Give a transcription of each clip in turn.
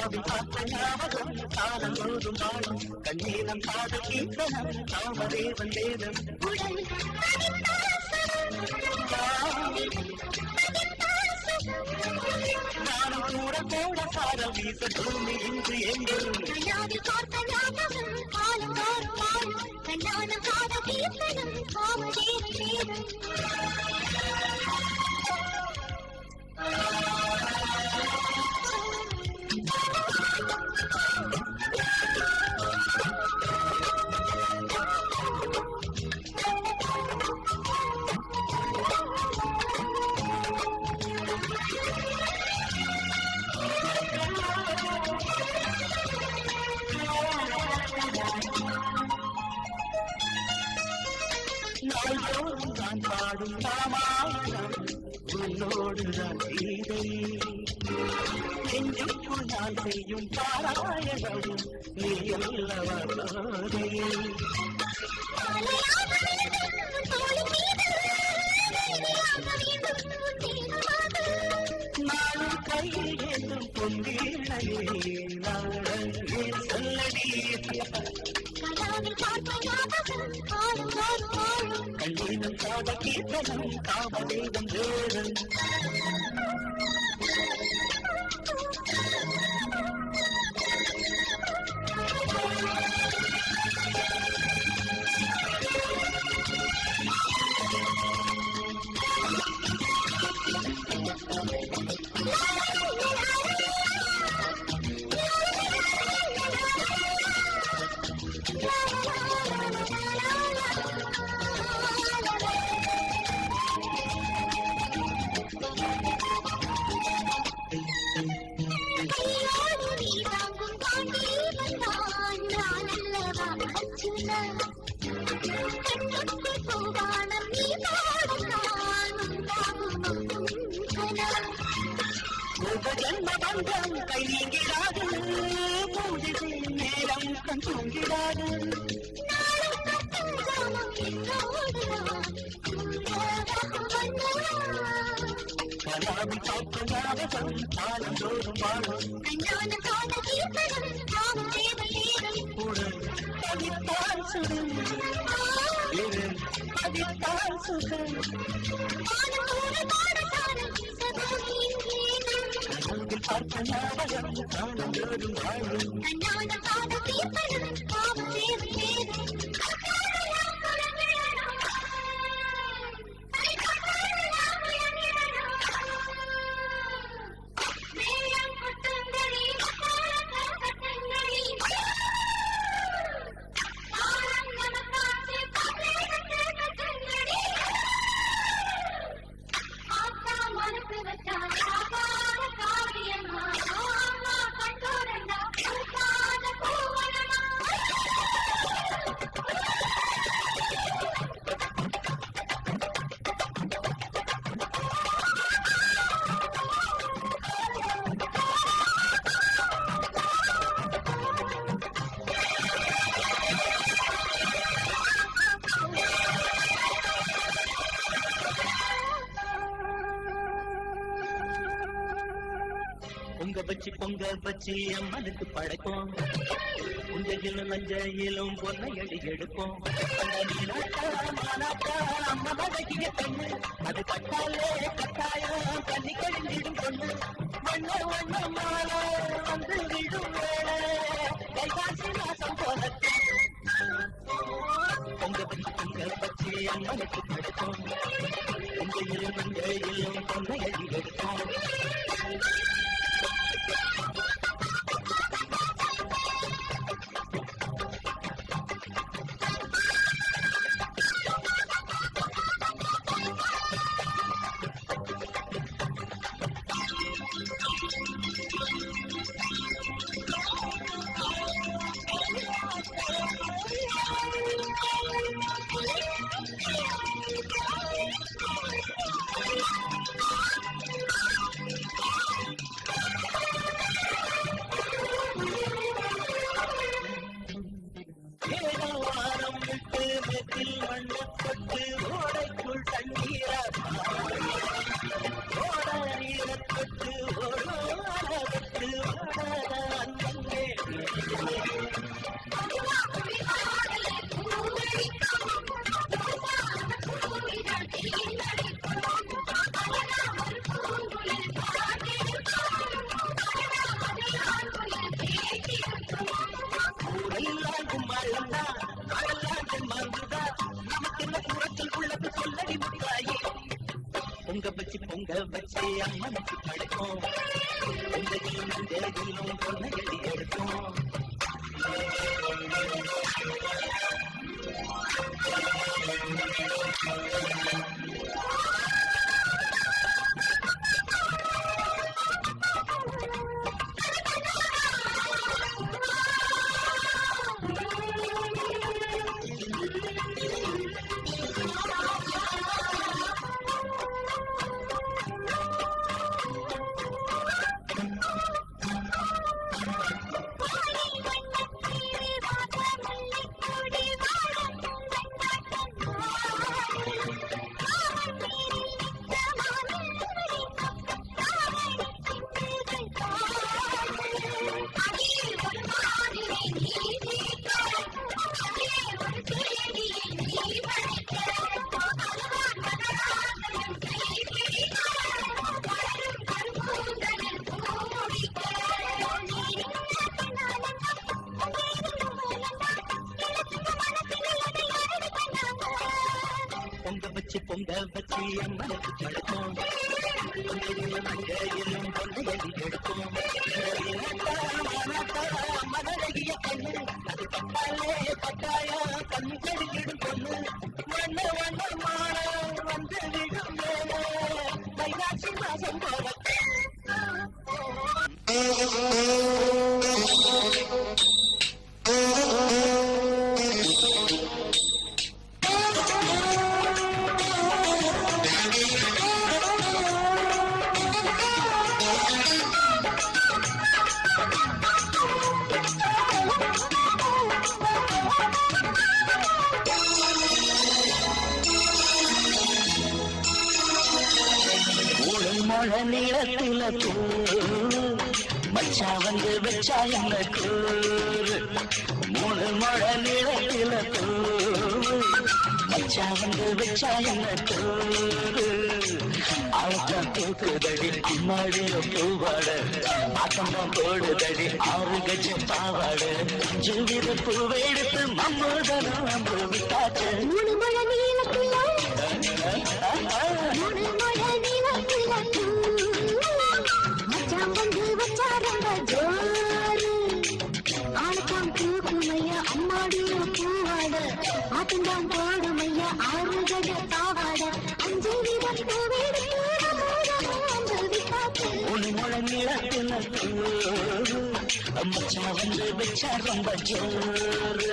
கண்ணாவில் பார்த்த ஞாபகம் காலம் போதும் வாழும் கண்ணீரம் காத கீர்த்தனம் காமதேவன் வேதம் நானும் கூட கூட சாரம் வீச பூமி இன்று எங்கும் பார்த்த ஞாபகம் காலம் தோறும் வாழும் கண்ணானம் காத கீர்த்தனம் காமதேவன் வேதம் நாள்தோறும் நான் பாடும் ராமாயணம் உன்னோடுதான் சீதை நெஞ்சுக்குள் நான் செய்யும் பாராயணம் நீ அல்லவா பாதை நானும் கையில் ஏற்றும் பொங்கீழையே நாங்கள் சொல்லடி கண்ணீரம் காத கீர்த்தனம் காமதேவன் வேதம் ஜன்மபந்தம் கை நீங்கிறாது பூஜை செய்யும் நேரம் கண் தூங்கிறாது கலாவில் பார்த்த ஞாபகம் காலம் தோறும் வாழும் பதித்தால் சுடும் பதித்தால் சுகம் பார்த்த ஞாபகம் காலம் தோறும் வாழும் பொங்க வச்சு அம்மனுக்கு படைப்போம் உஞ்சையிலும் நஞ்சையிலும் பொன்னையடி எடுப்போம் அம்மா மதகிய பெண்ணு அது கட்டாலே கட்டாயம் தண்ணி கழிஞ்சிடும் பொண்ணு வண்ண வண்ண மாலை வந்து விடும் வேலை கைகாட்சி மாசம் போல பொங்க வச்சு அம்மனுக்கு படைப்போம் உஞ்சையிலும் நஞ்சையிலும் பொன்னையடி எடுப்போம் பொங்க வச்சு அம்மனுக்கு படைக்கும் பொங்கலும் மஞ்சளும் பொன்னையடி எடுக்கும் பொங்க வச்சு அம்மனுக்கு படைக்கும் பொங்கலும் மஞ்சளும் பொன்னையடி எடுக்கும் மனழகிய கண்ணு அது பட்டாலே கட்டாயம் கண்ணு செடிக்கிடும் பொண்ணு வண்ண வண்ணமான வந்து விடும் மேலே வைகாசி மாசம் போல நீளத்தில மச்சா வந்து வச்சா என்ன கூறு 3 முழ நீளத்தில மச்சா வந்து வச்சா என்ன கூறு ஆட்டா தூக்குதடி பின்னாடிய பூவாட ஆட்டம்தான் போடுதடி 6 கஜம் பாவாட 5 வித பூவை எடுத்து மம்மூதனம் அம்பு விட்டாச்சு 3 முழ நீளத்தில மச்சான் வந்து வச்சாரங்க ஜோரு ஆளுக்காம் தூக்குமையா அம்மாடிய பூவாட ஆட்டந்தான் போடுமையா 6 கஜ பாவாட 5 வித பூவெடுத்து 3 முழ நீளத்தில மச்சான் வந்து வச்சாரங்க ஜோரு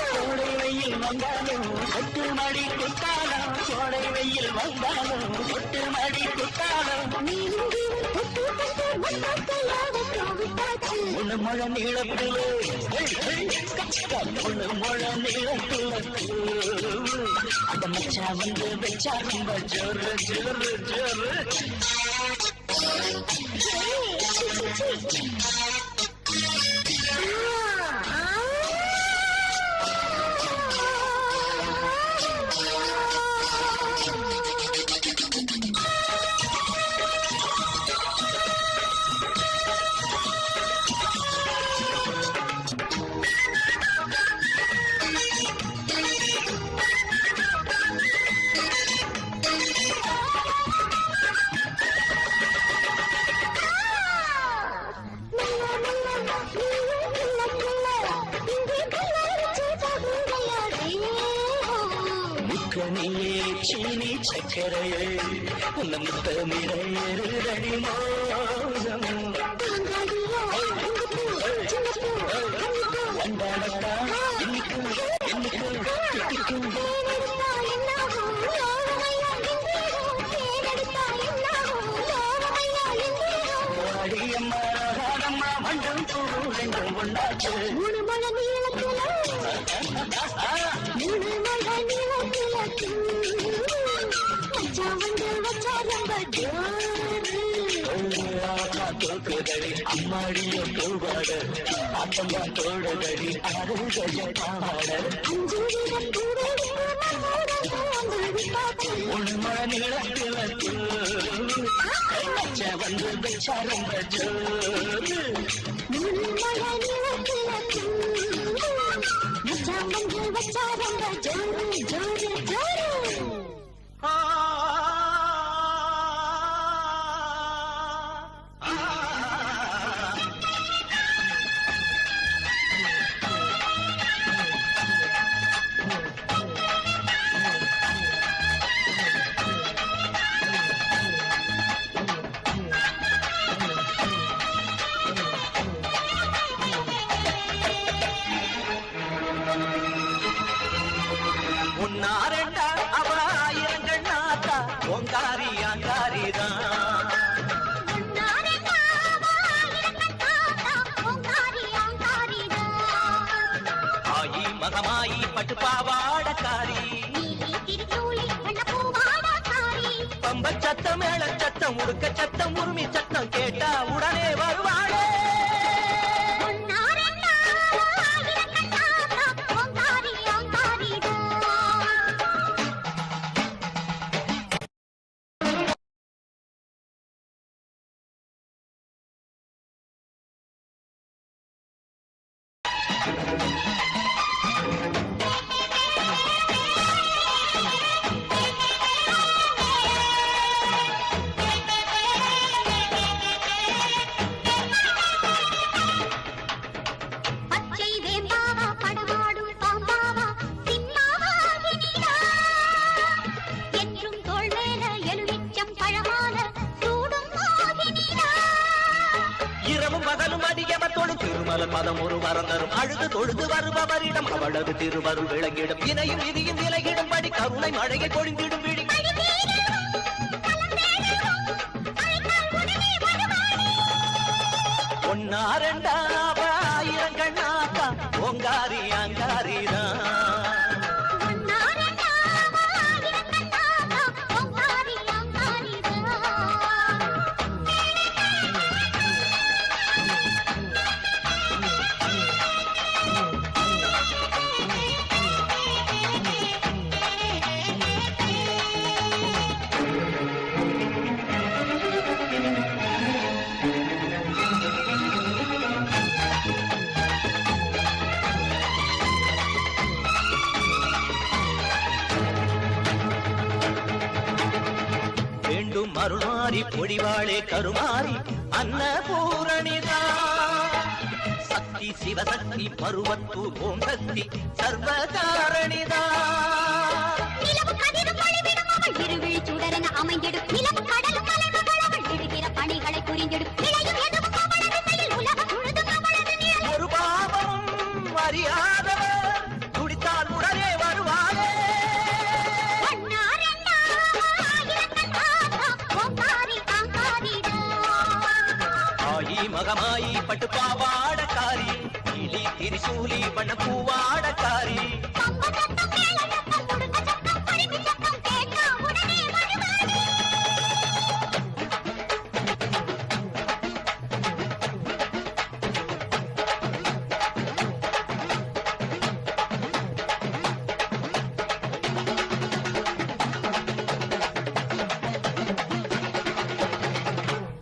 கோடை வெயில் வந்தாலும் கொட்டு மடி குத்தாலம் கோடை வெயில் வந்தாலும் கொட்டு மடி குத்தாலம் 3 முழ நீளத்தில 3 முழ நீளத்தில அந்த மச்சா வந்து வச்சா ரொம்ப ஜோரு ஜோரு ஜோரு la la la சீனி சக்கரையே உன்னை முத்தமிழடி மோசம் வந்தாடத்தா இன்னைக்கும் என்னைக்கும் திட்டிக்கும் அடியம்மா ராகம்மா மண்டம் பூ ரெண்டும் ஒன்றாச்சு மூணு மலை நீளத்துல மச்சான் வந்து வச்சா ரொம்ப ஜோரு தோக்குதடி அம்மாடிய பூவாட ஆட்டம்பா தோடுதடி அருகட பாவாட அஞ்சு வீதம் உண்மை நிலத்தில் வந்து விசாரம் ஜோரு மூணு மலை நீளத்துல மச்சான் வந்து வச்சா ரொம்ப ஜோரு ஜோரு ஜோரு உன்னாரண்டா அவ ஆயிரங்கள் நாத்தா ஓங்காரி அங்காரிதான் ஆயி மகமாயி பட்டு பாவாடக்காரி பம்ப சத்தம் மேள சத்தம் உடுக்க சத்தம் உரிமை சத்தம் கேட்டா உடனே வருவாளே பதம் ஒரு வரந்தரும் அழுது தொழுது வருபவரிடம் அவளது திருவருள் விளங்கிடும் இணையும் விதியின் நிலையிடும் படி கருணை மழையை பொழிந்திடும் விழி ஒன்னாரண்டா ஆயிரங்கள் நாத்தா ஓங்காரி அங்காரிதான் அருள்மாரி பொடிவாளே கருமாரி அன்னபூரணிதா சக்தி சிவசக்தி பருவத்தூர் ஓம் சக்தி சர்வகாரணிதா அமைந்திடும் நிலவு கடலும் மலைமகள் விடுகிற பணிகளை புரிந்திடும் ஒரு பாவம் அறியாதவர் துடித்தால் உடனே வருவாரே ஆயி மகமாயி பட்டு பாவாடக்காரி இலி திரிசூலி பண்ண பூவாடக்காரி